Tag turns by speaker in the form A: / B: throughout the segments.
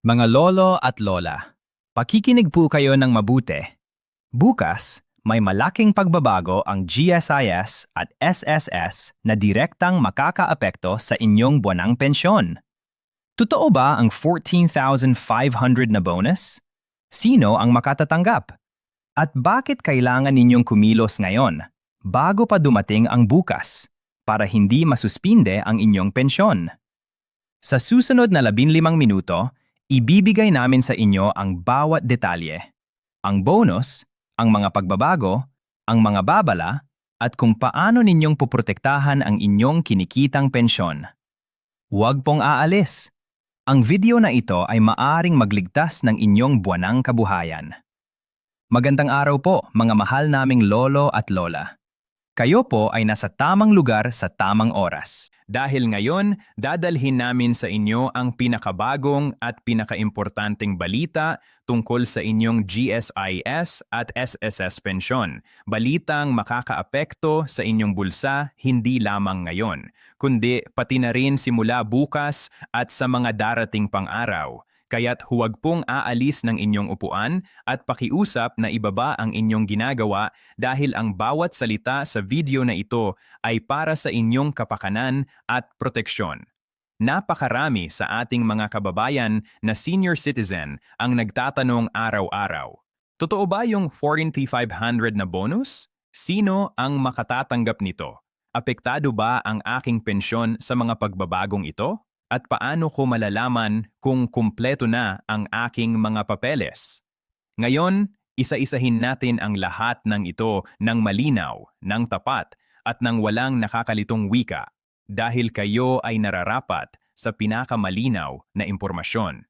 A: Mga lolo at lola, pakikinig po kayo ng mabuti. Bukas, may malaking pagbabago ang GSIS at SSS na direktang makakaapekto sa inyong buwanang pensyon. Totoo ba ang 14,500 na bonus? Sino ang makatatanggap? At bakit kailangan ninyong kumilos ngayon, bago pa dumating ang bukas, para hindi masuspinde ang inyong pensyon? Sa susunod na 15 minuto, ibibigay namin sa inyo ang bawat detalye, ang bonus, ang mga pagbabago, ang mga babala, at kung paano ninyong puprotektahan ang inyong kinikitang pensyon. Huwag pong aalis. Ang video na ito ay maaring magligtas ng inyong buwanang kabuhayan. Magandang araw po, mga mahal naming lolo at lola. Kayo po ay nasa tamang lugar sa tamang oras. Dahil ngayon, dadalhin namin sa inyo ang pinakabagong at pinakaimportanteng balita tungkol sa inyong GSIS at SSS pensyon. Balitang makakaapekto sa inyong bulsa hindi lamang ngayon, kundi pati na rin simula bukas at sa mga darating pang araw. Kaya't huwag pong aalis ng inyong upuan at pakiusap na ibaba ang inyong ginagawa dahil ang bawat salita sa video na ito ay para sa inyong kapakanan at proteksyon. Napakarami sa ating mga kababayan na senior citizen ang nagtatanong araw-araw. Totoo ba yung 4,500 na bonus? Sino ang makatatanggap nito? Apektado ba ang aking pensyon sa mga pagbabagong ito? At paano ko malalaman kung kumpleto na ang aking mga papeles? Ngayon, isa-isahin natin ang lahat ng ito ng malinaw, ng tapat, at ng walang nakakalitong wika dahil kayo ay nararapat sa pinakamalinaw na impormasyon.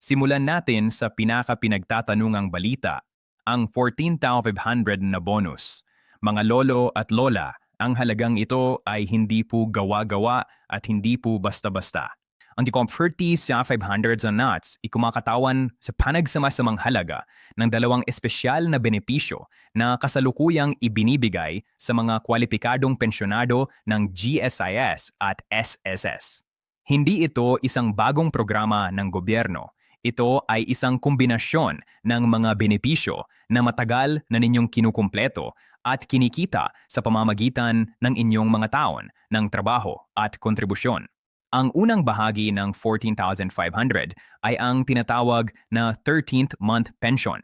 A: Simulan natin sa pinakapinagtatanungang balita, ang 14,500 na bonus. Mga lolo at lola, ang halagang ito ay hindi po gawa-gawa at hindi po basta-basta. Ang Ticom 30 sa 500 sa nuts, ikumakatawan sa panagsamasamang halaga ng dalawang espesyal na benepisyo na kasalukuyang ibinibigay sa mga kwalipikadong pensyonado ng GSIS at SSS. Hindi ito isang bagong programa ng gobyerno. Ito ay isang kombinasyon ng mga benepisyo na matagal na ninyong kinukumpleto at kinikita sa pamamagitan ng inyong mga taon ng trabaho at kontribusyon. Ang unang bahagi ng 14,500 ay ang tinatawag na 13th month pension.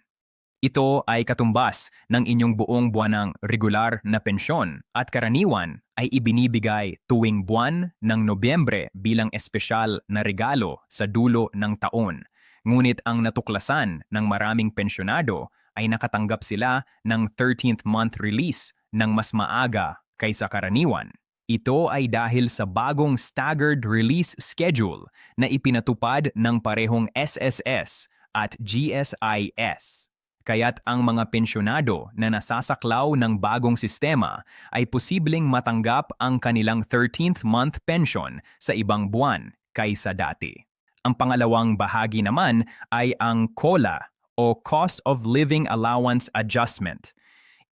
A: Ito ay katumbas ng inyong buong buwanang regular na pensyon at karaniwan ay ibinibigay tuwing buwan ng Nobyembre bilang espesyal na regalo sa dulo ng taon. Ngunit ang natuklasan ng maraming pensyonado ay nakatanggap sila ng 13th month release ng mas maaga kaysa karaniwan. Ito ay dahil sa bagong staggered release schedule na ipinatupad ng parehong SSS at GSIS. Kaya't ang mga pensyonado na nasasaklaw ng bagong sistema ay posibleng matanggap ang kanilang 13th month pension sa ibang buwan kaysa dati. Ang pangalawang bahagi naman ay ang COLA o Cost of Living Allowance Adjustment.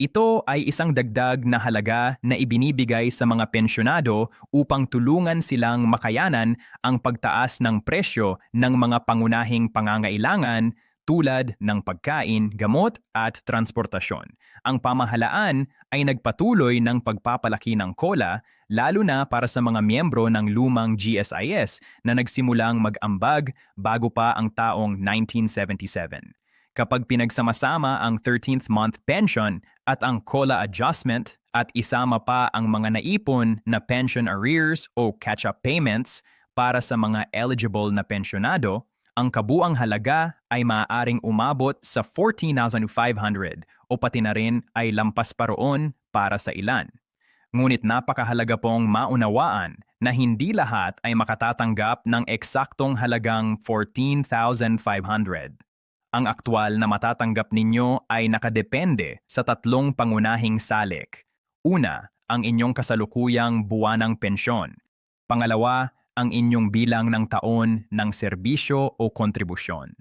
A: Ito ay isang dagdag na halaga na ibinibigay sa mga pensyonado upang tulungan silang makayanan ang pagtaas ng presyo ng mga pangunahing pangangailangan tulad ng pagkain, gamot at transportasyon. Ang pamahalaan ay nagpatuloy ng pagpapalaki ng COLA lalo na para sa mga miyembro ng lumang GSIS na nagsimulang mag-ambag bago pa ang taong 1977. Kapag pinagsama-sama ang 13th month pension at ang COLA adjustment at isama pa ang mga naipon na pension arrears o catch-up payments para sa mga eligible na pensyonado, ang kabuang halaga ay maaaring umabot sa 14,500 o pati na rin ay lampas pa roon para sa ilan. Ngunit napakahalaga pong maunawaan na hindi lahat ay makatatanggap ng eksaktong halagang 14,500. Ang aktwal na matatanggap ninyo ay nakadepende sa tatlong pangunahing salik. Una, ang inyong kasalukuyang buwanang pensyon. Pangalawa, ang inyong bilang ng taon ng serbisyo o kontribusyon.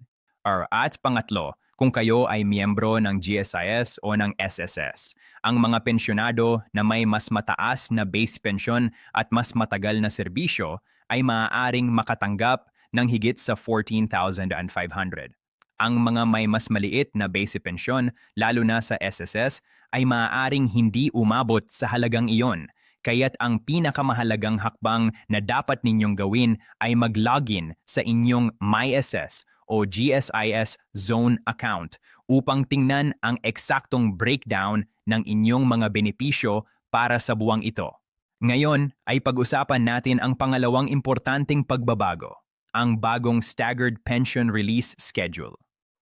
A: At pangatlo, kung kayo ay miyembro ng GSIS o ng SSS. Ang mga pensyonado na may mas mataas na base pension at mas matagal na serbisyo ay maaaring makatanggap ng higit sa 14,500. Ang mga may mas maliit na basic pensyon, lalo na sa SSS, ay maaaring hindi umabot sa halagang iyon. Kaya't ang pinakamahalagang hakbang na dapat ninyong gawin ay mag-login sa inyong MySS o GSIS Zone account upang tingnan ang eksaktong breakdown ng inyong mga benepisyo para sa buwang ito. Ngayon ay pag-usapan natin ang pangalawang importanteng pagbabago, ang bagong Staggered Pension Release Schedule.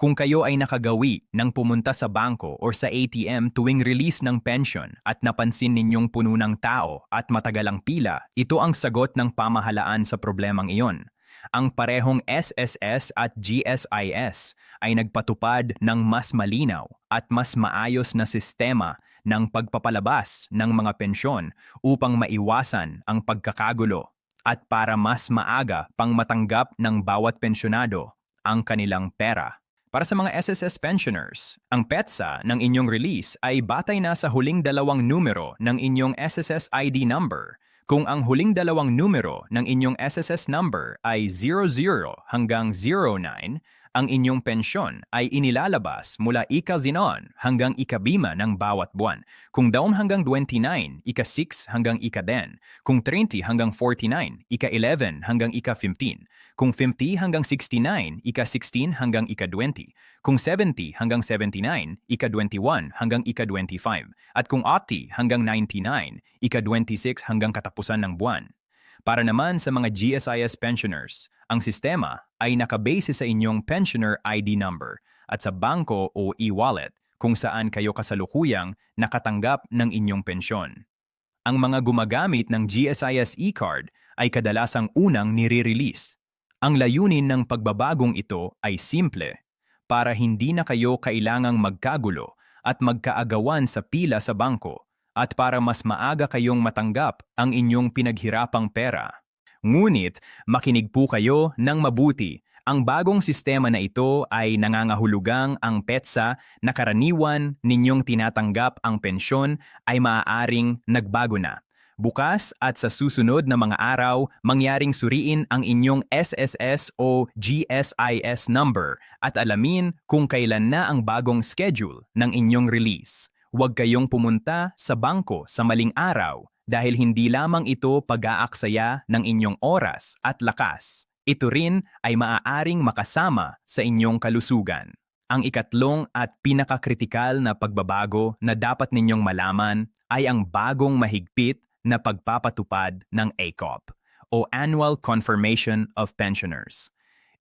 A: Kung kayo ay nakagawi ng pumunta sa bangko o sa ATM tuwing release ng pension at napansin ninyong puno ng tao at matagal ang pila, ito ang sagot ng pamahalaan sa problemang iyon. Ang parehong SSS at GSIS ay nagpatupad ng mas malinaw at mas maayos na sistema ng pagpapalabas ng mga pensyon upang maiwasan ang pagkakagulo at para mas maaga pang matanggap ng bawat pensyonado ang kanilang pera. Para sa mga SSS pensioners, ang petsa ng inyong release ay batay na sa huling dalawang numero ng inyong SSS ID number. Kung ang huling dalawang numero ng inyong SSS number ay 00 hanggang 09, ang inyong pensyon ay inilalabas mula ika-0 hanggang ika-5 ng bawat buwan. Kung daom hanggang 29, ika-6 hanggang ika-10. Kung 30 hanggang 49, ika-11 hanggang ika-15. Kung 50 hanggang 69, ika-16 hanggang ika-20. Kung 70 hanggang 79, ika-21 hanggang ika-25. At kung 80 hanggang 99, ika-26 hanggang katapusan ng buwan. Para naman sa mga GSIS pensioners, ang sistema ay nakabase sa inyong pensioner ID number at sa bangko o e-wallet kung saan kayo kasalukuyang nakatanggap ng inyong pensyon. Ang mga gumagamit ng GSIS e-card ay kadalasang unang nire-release. Ang layunin ng pagbabagong ito ay simple, para hindi na kayo kailangang magkagulo at magkaagawan sa pila sa bangko at para mas maaga kayong matanggap ang inyong pinaghirapang pera. Ngunit, makinig po kayo ng mabuti. Ang bagong sistema na ito ay nangangahulugang ang petsa na karaniwan ninyong tinatanggap ang pensyon ay maaaring nagbago na. Bukas at sa susunod na mga araw, mangyaring suriin ang inyong SSS o GSIS number at alamin kung kailan na ang bagong schedule ng inyong release. Huwag kayong pumunta sa bangko sa maling araw dahil hindi lamang ito pag-aaksaya ng inyong oras at lakas. Ito rin ay maaaring makasama sa inyong kalusugan. Ang ikatlong at pinakakritikal na pagbabago na dapat ninyong malaman ay ang bagong mahigpit na pagpapatupad ng ACOP o Annual Confirmation of Pensioners.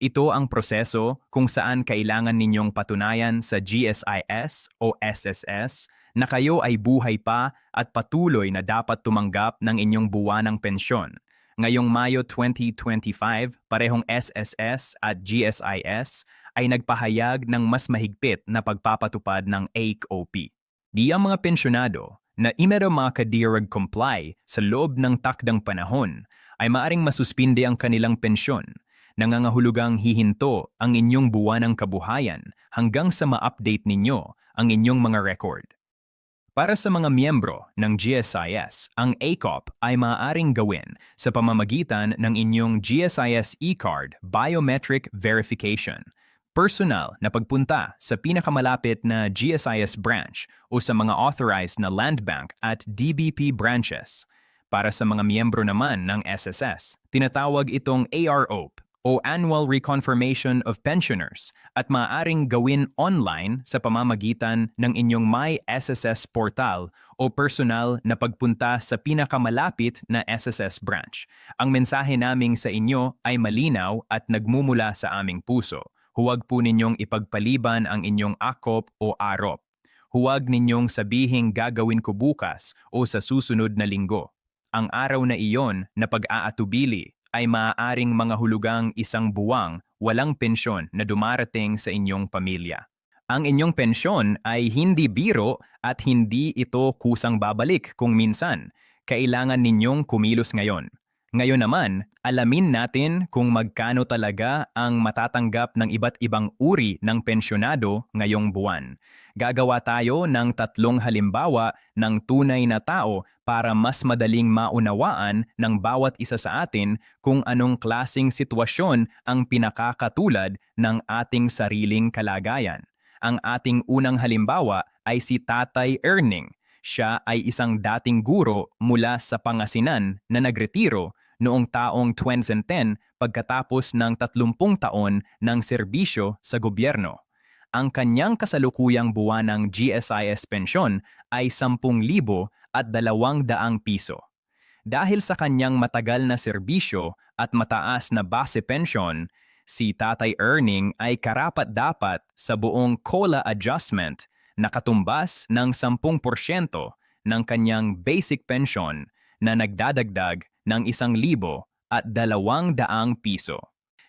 A: Ito ang proseso kung saan kailangan ninyong patunayan sa GSIS o SSS na kayo ay buhay pa at patuloy na dapat tumanggap ng inyong buwanang pensyon. Ngayong Mayo 2025, parehong SSS at GSIS ay nagpahayag ng mas mahigpit na pagpapatupad ng ACOP. Di ang mga pensyonado na comply sa loob ng takdang panahon ay maaring masuspinde ang kanilang pensyon. Nangangahulugang hihinto ang inyong buwanang kabuhayan hanggang sa ma-update ninyo ang inyong mga record. Para sa mga miyembro ng GSIS, ang ACOP ay maaaring gawin sa pamamagitan ng inyong GSIS e-card biometric verification. Personal na pagpunta sa pinakamalapit na GSIS branch o sa mga authorized na land bank at DBP branches. Para sa mga miyembro naman ng SSS, tinatawag itong AROP o Annual Reconfirmation of Pensioners at maaaring gawin online sa pamamagitan ng inyong My SSS portal o personal na pagpunta sa pinakamalapit na SSS branch. Ang mensahe naming sa inyo ay malinaw at nagmumula sa aming puso. Huwag po ninyong ipagpaliban ang inyong ACOP o AROP. Huwag ninyong sabihing gagawin ko bukas o sa susunod na linggo. Ang araw na iyon na pag-aatubili ay maaaring mga hulugang isang buwang walang pensyon na dumarating sa inyong pamilya. Ang inyong pensyon ay hindi biro at hindi ito kusang babalik kung minsan. Kailangan ninyong kumilos ngayon. Ngayon naman, alamin natin kung magkano talaga ang matatanggap ng iba't ibang uri ng pensyonado ngayong buwan. Gagawa tayo ng 3 halimbawa ng tunay na tao para mas madaling maunawaan ng bawat isa sa atin kung anong klasing sitwasyon ang pinakakatulad ng ating sariling kalagayan. Ang ating unang halimbawa ay si Tatay Erning. Siya ay isang dating guro mula sa Pangasinan na nagretiro noong taong 2010 pagkatapos ng 30 taon ng serbisyo sa gobyerno. Ang kanyang kasalukuyang buwanang GSIS pensyon ay 10,200 piso. Dahil sa kanyang matagal na serbisyo at mataas na base pension, si Tatay Erning ay karapat-dapat sa buong COLA adjustment na katumbas ng 10% ng kanyang basic pension na nagdadagdag ng 1,200 piso.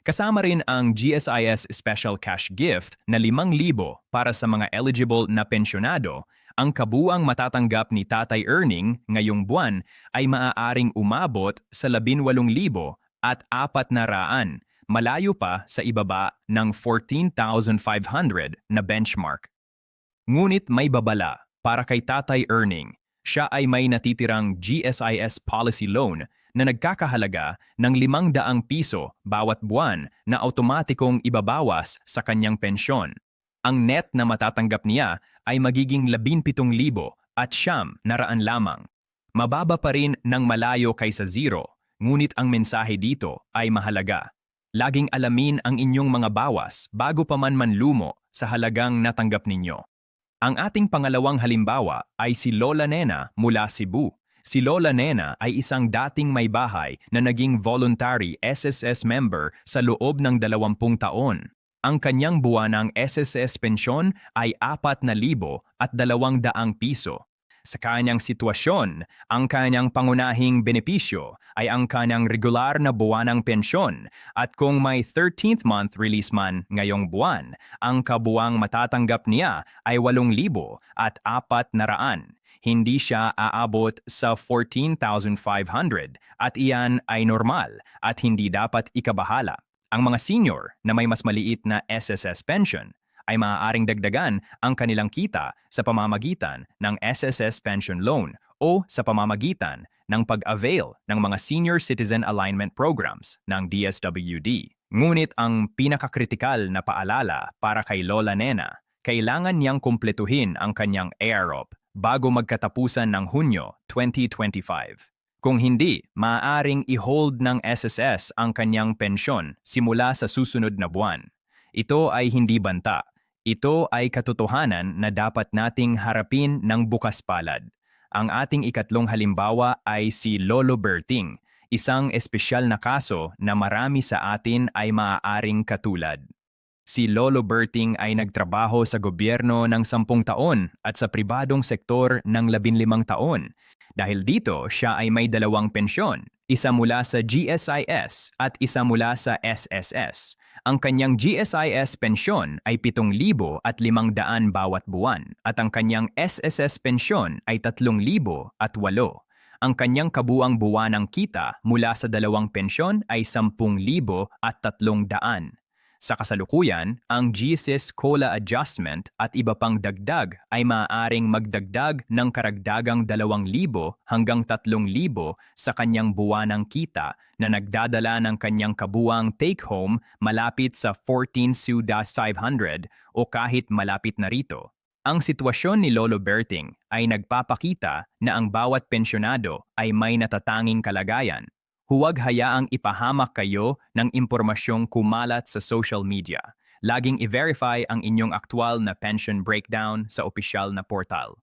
A: Kasama rin ang GSIS Special Cash Gift na 5,000 para sa mga eligible na pensyonado. Ang kabuang matatanggap ni Tatay Erning ngayong buwan ay maaaring umabot sa 18,400, malayo pa sa ibaba ng 14,500 na benchmark. Ngunit may babala para kay Tatay Erning. Siya ay may natitirang GSIS policy loan na nagkakahalaga ng 500 piso bawat buwan na automatikong ibabawas sa kanyang pensyon. Ang net na matatanggap niya ay magiging 17,900 lamang. Mababa pa rin ng malayo kaysa zero, ngunit ang mensahe dito ay mahalaga. Laging alamin ang inyong mga bawas bago pa man manlumo sa halagang natanggap ninyo. Ang ating pangalawang halimbawa ay si Lola Nena mula Cebu. Si Lola Nena ay isang dating may bahay na naging voluntary SSS member sa loob ng 20 taon. Ang kanyang buwanang SSS pensyon ay 4,200 piso. Sa kanyang sitwasyon, ang kanyang pangunahing benepisyo ay ang kanyang regular na buwanang pensyon at kung may 13th month release man ngayong buwan, ang kabuang matatanggap niya ay 8,400. Hindi siya aabot sa 14,500 at iyan ay normal at hindi dapat ikabahala. Ang mga senior na may mas maliit na SSS pension ay maaaring dagdagan ang kanilang kita sa pamamagitan ng SSS Pension Loan o sa pamamagitan ng pag-avail ng mga Senior Citizen Alignment Programs ng DSWD. Ngunit ang pinakakritikal na paalala para kay Lola Nena, kailangan niyang kumpletuhin ang kanyang AROP bago magkatapusan ng Hunyo 2025. Kung hindi, maaaring i-hold ng SSS ang kanyang pensyon simula sa susunod na buwan. Ito ay hindi banta. Ito ay katotohanan na dapat nating harapin ng bukas palad. Ang ating ikatlong halimbawa ay si Lolo Berting, isang espesyal na kaso na marami sa atin ay maaaring katulad. Si Lolo Berting ay nagtrabaho sa gobyerno ng 10 taon at sa pribadong sektor ng 15 taon. Dahil dito, siya ay may 2 pensyon, isa mula sa GSIS at isa mula sa SSS. Ang kanyang GSIS pensyon ay 7,500 bawat buwan at ang kanyang SSS pensyon ay 3,008. Ang kanyang kabuang buwanang kita mula sa 2 pensyon ay 10,300. Sa kasalukuyan, ang GSIS COLA adjustment at iba pang dagdag ay maaaring magdagdag ng karagdagang 2,000 hanggang 3,000 sa kanyang buwanang kita na nagdadala ng kanyang kabuang take-home malapit sa 14,500 o kahit malapit na rito. Ang sitwasyon ni Lolo Berting ay nagpapakita na ang bawat pensyonado ay may natatanging kalagayan. Huwag hayaang ipahamak kayo ng impormasyong kumalat sa social media. Laging i-verify ang inyong aktwal na pension breakdown sa opisyal na portal.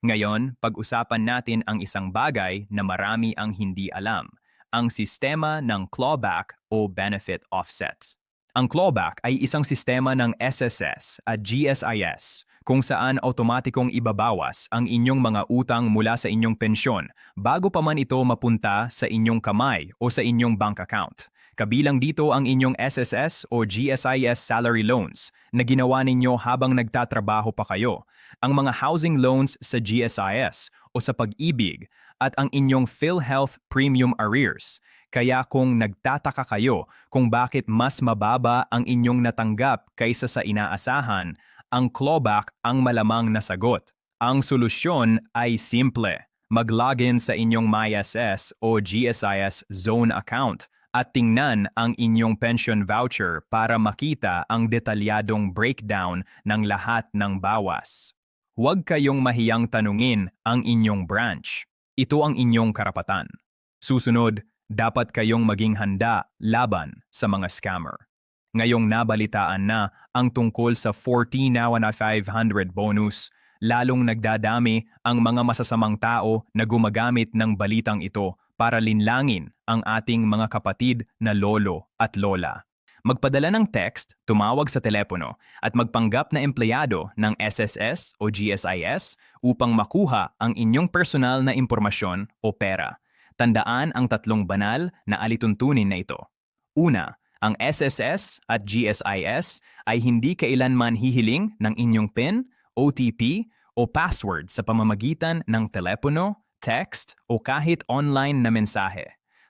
A: Ngayon, pag-usapan natin ang isang bagay na marami ang hindi alam, ang sistema ng clawback o benefit offsets. Ang clawback ay isang sistema ng SSS at GSIS kung saan automatikong ibabawas ang inyong mga utang mula sa inyong pensyon bago pa man ito mapunta sa inyong kamay o sa inyong bank account. Kabilang dito ang inyong SSS o GSIS salary loans na ginawa ninyo habang nagtatrabaho pa kayo, ang mga housing loans sa GSIS o sa pag-ibig, at ang inyong PhilHealth Premium Arrears. Kaya kung nagtataka kayo kung bakit mas mababa ang inyong natanggap kaysa sa inaasahan, ang clawback ang malamang na sagot. Ang solusyon ay simple. Mag-login sa inyong MySS o GSIS Zone account at tingnan ang inyong pension voucher para makita ang detalyadong breakdown ng lahat ng bawas. Huwag kayong mahiyang tanungin ang inyong branch. Ito ang inyong karapatan. Susunod, dapat kayong maging handa laban sa mga scammer. Ngayong nabalitaan na ang tungkol sa 40 Now na 500 bonus, lalong nagdadami ang mga masasamang tao na gumagamit ng balitang ito para linlangin ang ating mga kapatid na lolo at lola. Magpadala ng text, tumawag sa telepono, at magpanggap na empleyado ng SSS o GSIS upang makuha ang inyong personal na impormasyon o pera. Tandaan ang tatlong banal na alituntunin na ito. Una, ang SSS at GSIS ay hindi kailanman hihiling ng inyong PIN, OTP o password sa pamamagitan ng telepono, text o kahit online na mensahe.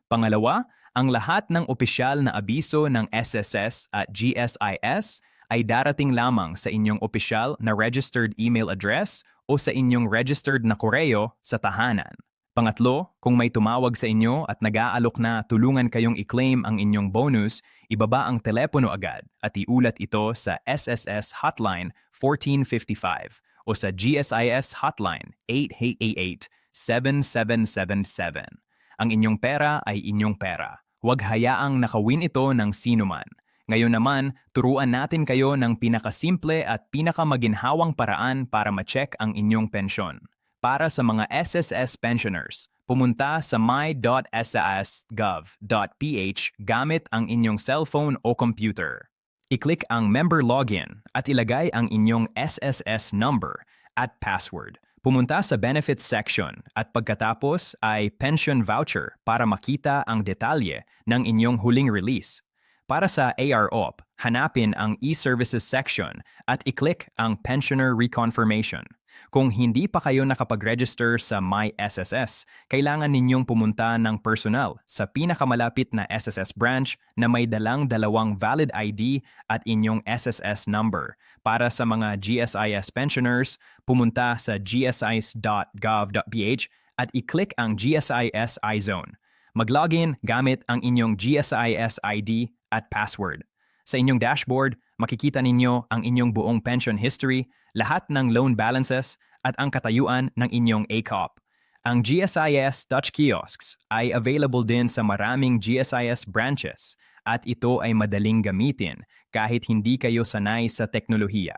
A: Pangalawa, ang lahat ng opisyal na abiso ng SSS at GSIS ay darating lamang sa inyong opisyal na registered email address o sa inyong registered na koreo sa tahanan. Pangatlo, kung may tumawag sa inyo at nag-aalok na tulungan kayong i-claim ang inyong bonus, ibaba ang telepono agad at iulat ito sa SSS Hotline 1455 o sa GSIS Hotline 8888-7777. Ang inyong pera ay inyong pera. Huwag hayaang nakawin ito ng sinuman. Ngayon naman, turuan natin kayo ng pinakasimple at pinakamaginhawang paraan para ma-check ang inyong pensyon. Para sa mga SSS pensioners, pumunta sa my.sas.gov.ph gamit ang inyong cellphone o computer. I-click ang Member Login at ilagay ang inyong SSS number at password. Pumunta sa Benefits section at pagkatapos ay Pension Voucher para makita ang detalye ng inyong huling release. Para sa AROP, hanapin ang e-services section at i-click ang Pensioner Reconfirmation. Kung hindi pa kayo nakapag-register sa MySSS, kailangan ninyong pumunta ng personal sa pinakamalapit na SSS branch na may dalang dalawang valid ID at inyong SSS number. Para sa mga GSIS pensioners, pumunta sa gsis.gov.ph at i-click ang GSIS iZone. Mag-login gamit ang inyong GSIS ID at password. Sa inyong dashboard, makikita ninyo ang inyong buong pension history, lahat ng loan balances, at ang katayuan ng inyong ACOP. Ang GSIS Touch Kiosks ay available din sa maraming GSIS branches at ito ay madaling gamitin kahit hindi kayo sanay sa teknolohiya.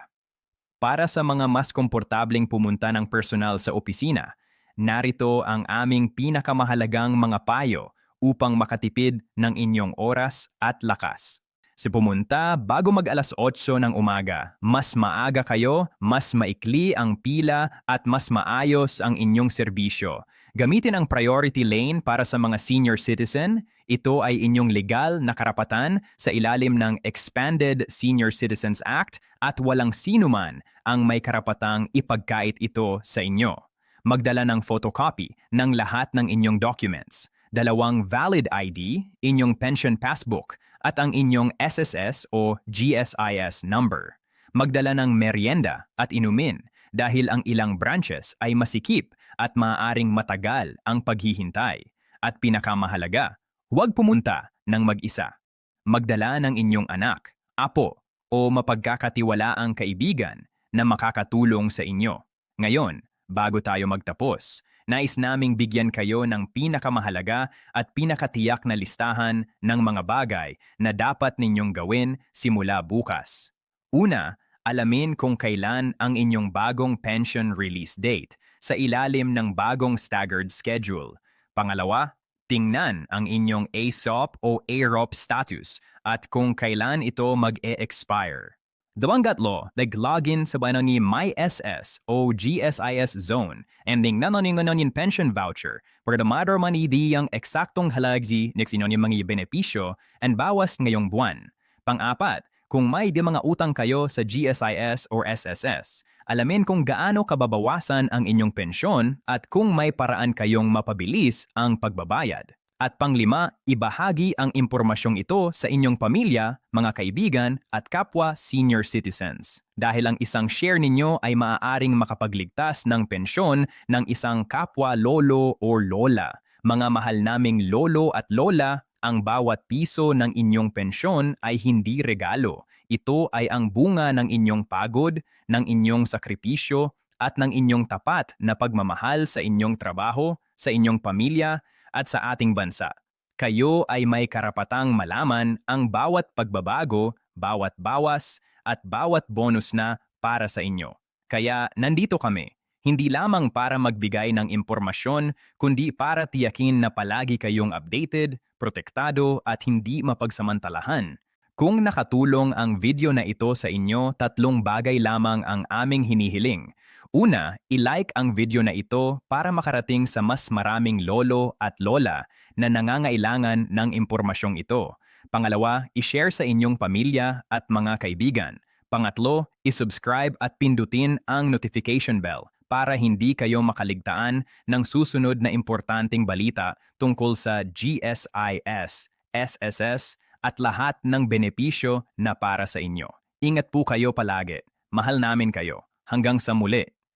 A: Para sa mga mas komportableng pumunta ng personal sa opisina, narito ang aming pinakamahalagang mga payo upang makatipid ng inyong oras at lakas. Si pumunta bago mag-alas 8 ng umaga, mas maaga kayo, mas maikli ang pila at mas maayos ang inyong serbisyo. Gamitin ang priority lane para sa mga senior citizen. Ito ay inyong legal na karapatan sa ilalim ng Expanded Senior Citizens Act at walang sinuman ang may karapatang ipagkait ito sa inyo. Magdala ng photocopy ng lahat ng inyong documents, dalawang valid ID, inyong pension passbook, at ang inyong SSS o GSIS number. Magdala ng merienda at inumin dahil ang ilang branches ay masikip at maaaring matagal ang paghihintay. At pinakamahalaga, huwag pumunta ng mag-isa. Magdala ng inyong anak, apo, o mapagkakatiwalaang kaibigan na makakatulong sa inyo. Ngayon, bago tayo magtapos, nais naming bigyan kayo ng pinakamahalaga at pinakatiyak na listahan ng mga bagay na dapat ninyong gawin simula bukas. Una, alamin kung kailan ang inyong bagong pension release date sa ilalim ng bagong staggered schedule. Pangalawa, tingnan ang inyong ASOP o AROP status at kung kailan ito mag-e-expire. Dawanggatlo, naglogin sa bayan ni MySS o GSIS Zone, ending nanoningonon pension voucher, para matter mani di ang eksaktong halagzi ng sinong mga benepisyo and bawas ngayong buwan. Pang-apat, kung may di mga utang kayo sa GSIS or SSS, alamin kung gaano kababawasan ang inyong pensyon at kung may paraan kayong mapabilis ang pagbabayad. At panglima, ibahagi ang impormasyong ito sa inyong pamilya, mga kaibigan at kapwa senior citizens. Dahil ang isang share ninyo ay maaaring makapagligtas ng pensyon ng isang kapwa lolo o lola. Mga mahal naming lolo at lola, ang bawat piso ng inyong pensyon ay hindi regalo. Ito ay ang bunga ng inyong pagod, ng inyong sakripisyo, at ng inyong tapat na pagmamahal sa inyong trabaho, sa inyong pamilya, at sa ating bansa. Kayo ay may karapatang malaman ang bawat pagbabago, bawat bawas, at bawat bonus na para sa inyo. Kaya nandito kami, hindi lamang para magbigay ng impormasyon, kundi para tiyakin na palagi kayong updated, protektado, at hindi mapagsamantalahan. Kung nakatulong ang video na ito sa inyo, 3 bagay lamang ang aming hinihiling. Una, i-like ang video na ito para makarating sa mas maraming lolo at lola na nangangailangan ng impormasyong ito. Pangalawa, i-share sa inyong pamilya at mga kaibigan. Pangatlo, i-subscribe at pindutin ang notification bell para hindi kayo makaligtaan ng susunod na importanteng balita tungkol sa GSIS, SSS, at lahat ng benepisyo na para sa inyo. Ingat po kayo palagi. Mahal namin kayo. Hanggang sa muli.